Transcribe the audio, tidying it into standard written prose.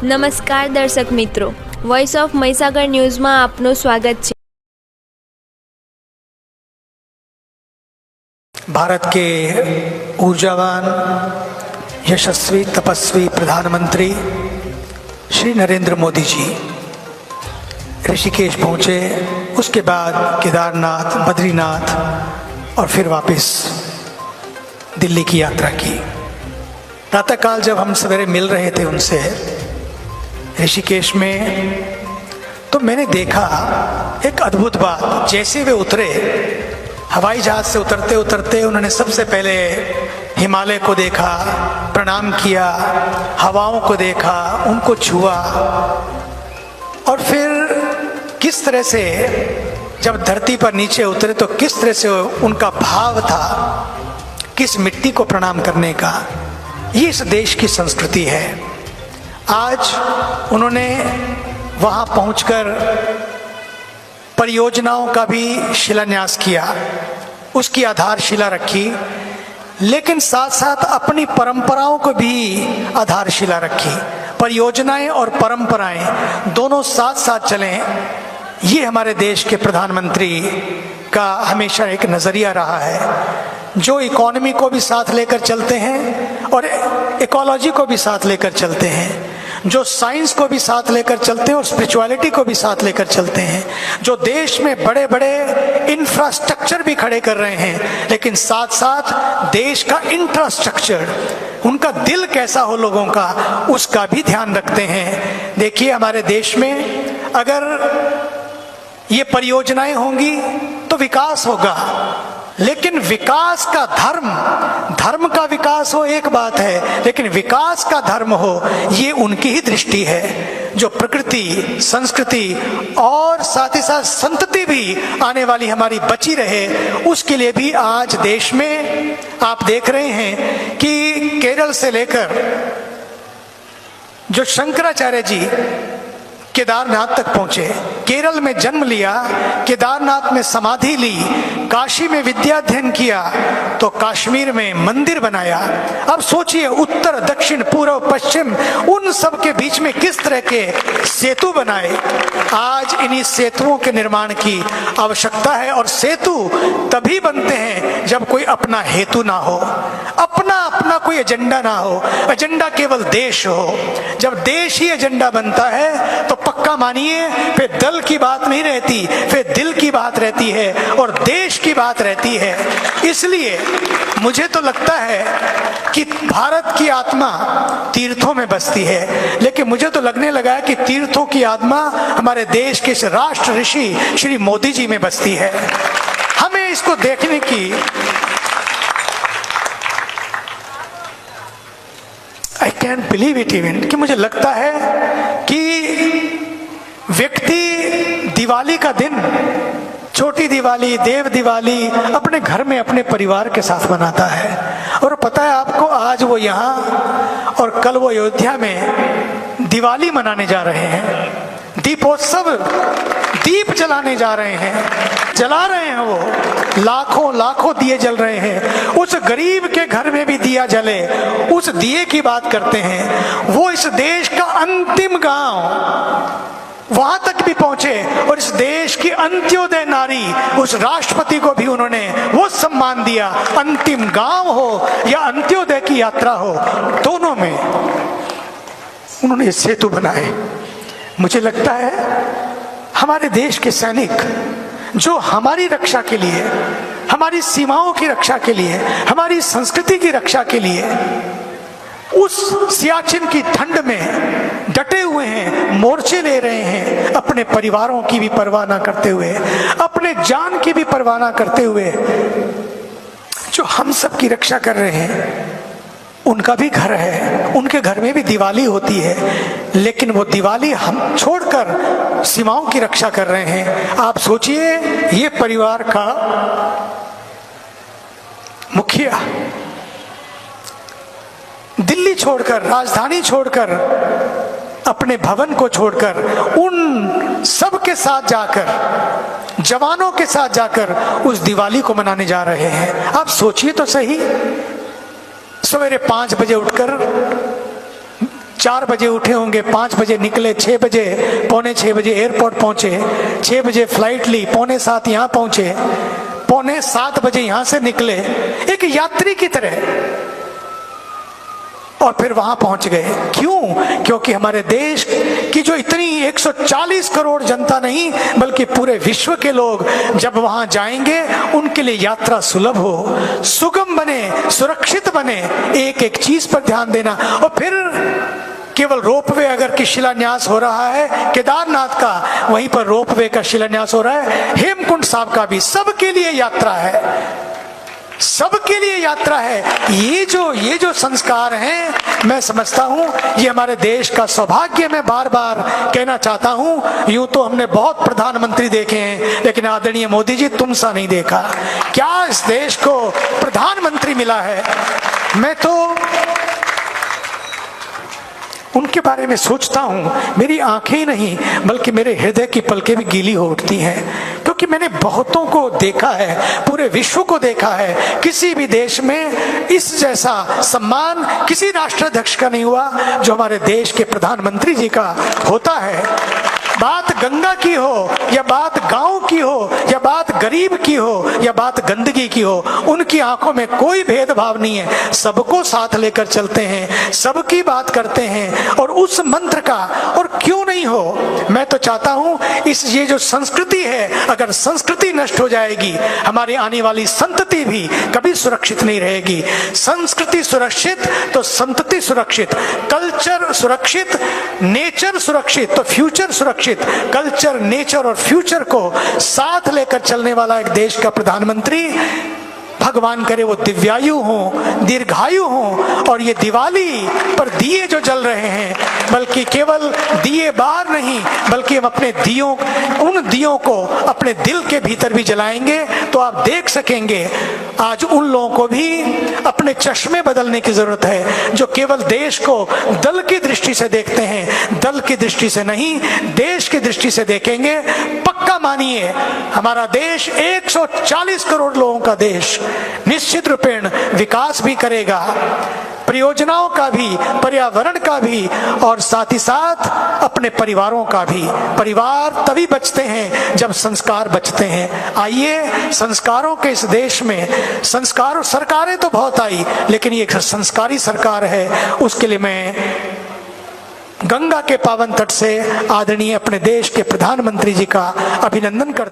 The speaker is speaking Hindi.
નમસ્કાર દર્શક મિત્રો, વોઇસ ઓફ મહીસાગર ન્યૂઝમાં આપનું સ્વાગત છે। भारत के ऊर्जावान यशस्वी तपस्वी प्रधानमंत्री श्री नरेंद्र मोदी जी ऋषिकेश पहुंचे। उसके बाद केदारनाथ, बद्रीनाथ और फिर वापस दिल्ली की यात्रा की। प्रातःकाल जब हम सवेरे मिल रहे थे उनसे ऋषिकेश में, तो मैंने देखा एक अद्भुत बात। जैसे वे उतरे, हवाई जहाज से उतरते उतरते उन्होंने सबसे पहले हिमालय को देखा, प्रणाम किया, हवाओं को देखा, उनको छुआ, और फिर किस तरह से जब धरती पर नीचे उतरे तो किस तरह से उनका भाव था किस मिट्टी को प्रणाम करने का। ये इस देश की संस्कृति है। आज उन्होंने वहां पहुंचकर परियोजनाओं का भी शिलान्यास किया, उसकी आधारशिला रखी, लेकिन साथ साथ अपनी परंपराओं को भी आधारशिला रखी। परियोजनाएं और परंपराएं दोनों साथ साथ चलें, ये हमारे देश के प्रधानमंत्री का हमेशा एक नजरिया रहा है, जो इकोनॉमी को भी साथ लेकर चलते हैं और इकोलॉजी को भी साथ लेकर चलते हैं, जो साइंस को भी साथ लेकर चलते हैं और स्पिरिचुअलिटी को भी साथ लेकर चलते हैं, जो देश में बड़े बड़े इंफ्रास्ट्रक्चर भी खड़े कर रहे हैं, लेकिन साथ साथ देश का इंफ्रास्ट्रक्चर, उनका दिल कैसा हो लोगों का, उसका भी ध्यान रखते हैं। देखिए, हमारे देश में अगर ये परियोजनाएं होंगी तो विकास होगा, लेकिन विकास का धर्म का विकास हो एक बात है, लेकिन विकास का धर्म हो ये उनकी ही दृष्टि है। जो प्रकृति, संस्कृति और साथ ही साथ संतति भी आने वाली हमारी बची रहे, उसके लिए भी आज देश में आप देख रहे हैं कि केरल से लेकर जो शंकराचार्य जी केदारनाथ तक पहुंचे, केरल में जन्म लिया, केदारनाथ में समाधि ली, काशी में विद्याध्ययन किया, तो कश्मीर में मंदिर बनाया। अब सोचिए, उत्तर, दक्षिण, पूर्व, पश्चिम, उन सब के बीच में किस तरह के सेतु बनाए। आज इन्हीं सेतुओं के निर्माण की आवश्यकता है, और सेतु तभी बनते हैं जब कोई अपना हेतु ना हो, अपना कोई एजेंडा ना हो, एजेंडा केवल देश हो। जब देश ही एजेंडा बनता है तो पक्का मानिए, फिर दल की बात नहीं रहती, फिर दिल की बात रहती है और देश की बात रहती है। इसलिए मुझे तो लगता है कि भारत की आत्मा तीर्थों में बसती है, लेकिन मुझे तो लगने लगा है कि तीर्थों की आत्मा हमारे देश के राष्ट्र ऋषि श्री मोदी जी में बसती है। हमें इसको देखने की, I can believe it even, कि मुझे लगता है कि व्यक्ति दिवाली का दिन, छोटी दिवाली, देव दिवाली, अपने घर में अपने परिवार के साथ मनाता है। और पता है आपको, आज वो यहाँ और कल वो अयोध्या में दिवाली मनाने जा रहे हैं, दीपोत्सव, दीप जलाने जा रहे हैं, जला रहे हैं। वो लाखों दिए जल रहे हैं। उस गरीब के घर में भी दिया जले, उस दिए की बात करते हैं। वो इस देश का अंतिम गांव, वहां तक भी पहुंचे, और इस देश की अंत्योदय नारी, उस राष्ट्रपति को भी उन्होंने वो सम्मान दिया। अंतिम गांव हो या अंत्योदय की यात्रा हो, दोनों में उन्होंने सेतु बनाए। मुझे लगता है हमारे देश के सैनिक जो हमारी रक्षा के लिए, हमारी सीमाओं की रक्षा के लिए, हमारी संस्कृति की रक्षा के लिए उस सियाचिन की ठंड में डटे हुए हैं, मोर्चे ले रहे हैं, अपने परिवारों की भी परवाह ना करते हुए, अपने जान की भी परवाह ना करते हुए, जो हम सब की रक्षा कर रहे हैं। उनका भी घर है, उनके घर में भी दिवाली होती है, लेकिन वो दिवाली हम छोड़कर सीमाओं की रक्षा कर रहे हैं। आप सोचिए, ये परिवार का मुखिया दिल्ली छोड़कर, राजधानी छोड़कर, अपने भवन को छोड़कर, उन सब के साथ जाकर, जवानों के साथ जाकर उस दिवाली को मनाने जा रहे हैं। आप सोचिए तो सही, सवेरे 5 बजे उठकर 4 बजे उठे होंगे, 5 बजे निकले, 6 बजे, पौने 6 बजे एयरपोर्ट पहुंचे, 6 बजे फ्लाइट ली, पौने 7 यहां पहुंचे, पौने 7 बजे यहां से निकले एक यात्री की तरह और फिर वहां पहुंच गए। क्यों? क्योंकि हमारे देश की जो इतनी 140 करोड़ जनता नहीं बल्कि पूरे विश्व के लोग जब वहां जाएंगे उनके लिए यात्रा सुलभ हो, सुगम बने, सुरक्षित बने, एक एक चीज पर ध्यान देना। और फिर केवल रोपवे अगर की शिलान्यास हो रहा है केदारनाथ का, वहीं पर रोपवे का शिलान्यास हो रहा है, हेमकुंड साहब का भी, सबके लिए यात्रा है, सबके लिए यात्रा है। ये जो संस्कार हैं, मैं समझता हूं ये हमारे देश का सौभाग्य। मैं बार बार कहना चाहता हूं, यूं तो हमने बहुत प्रधानमंत्री देखे हैं लेकिन आदरणीय मोदी जी तुम सा नहीं देखा। क्या इस देश को प्रधानमंत्री मिला है। मैं तो उनके बारे में सोचता हूं, मेरी आंखें ही नहीं बल्कि मेरे हृदय की पलकें भी गीली हो उठती हैं, क्योंकि मैंने बहुतों को देखा है, पूरे विश्व को देखा है। किसी भी देश में इस जैसा सम्मान किसी राष्ट्राध्यक्ष का नहीं हुआ जो हमारे देश के प्रधानमंत्री जी का होता है। बात गंगा की हो या बात गांव की हो या बात गरीब की हो या बात गंदगी की हो, उनकी आंखों में कोई भेदभाव नहीं है, सबको साथ लेकर चलते हैं, सबकी बात करते हैं। और उस मंत्र का, और क्यों नहीं हो, मैं तो चाहता हूं ये जो संस्कृति है, अगर संस्कृति नष्ट हो जाएगी हमारी आने वाली संतति भी कभी सुरक्षित नहीं रहेगी। संस्कृति सुरक्षित तो संतति सुरक्षित, कल्चर सुरक्षित, नेचर सुरक्षित तो फ्यूचर सुरक्षित। कल्चर, नेचर और फ्यूचर को साथ लेकर चलने वाला एक देश का प्रधानमंत्री, भगवान करे वो दिव्यायु हो, दीर्घायु हो। और ये दिवाली पर दिए जो जल रहे हैं, बल्कि केवल दिए बाहर नहीं बल्कि हम अपने दियों, उन दियों को अपने दिल के भीतर भी जलाएंगे तो आप देख सकेंगे आज उन लोगों को भी अपने चश्मे बदलने की जरूरत है जो केवल देश को दल की दृष्टि से देखते हैं। दल की दृष्टि से नहीं, देश की दृष्टि से देखेंगे। पक्का मानिए, हमारा देश 140 करोड़ लोगों का देश निश्चित रूपेण विकास भी करेगा, परियोजनाओं का भी, पर्यावरण का भी और साथ ही साथ अपने परिवारों का भी। परिवार तभी बचते हैं जब संस्कार बचते हैं। आइए, संस्कारों के इस देश में संस्कार, सरकारें तो बहुत आई लेकिन ये संस्कारी सरकार है। उसके लिए मैं गंगा के पावन तट से आदरणीय अपने देश के प्रधानमंत्री जी का अभिनंदन करता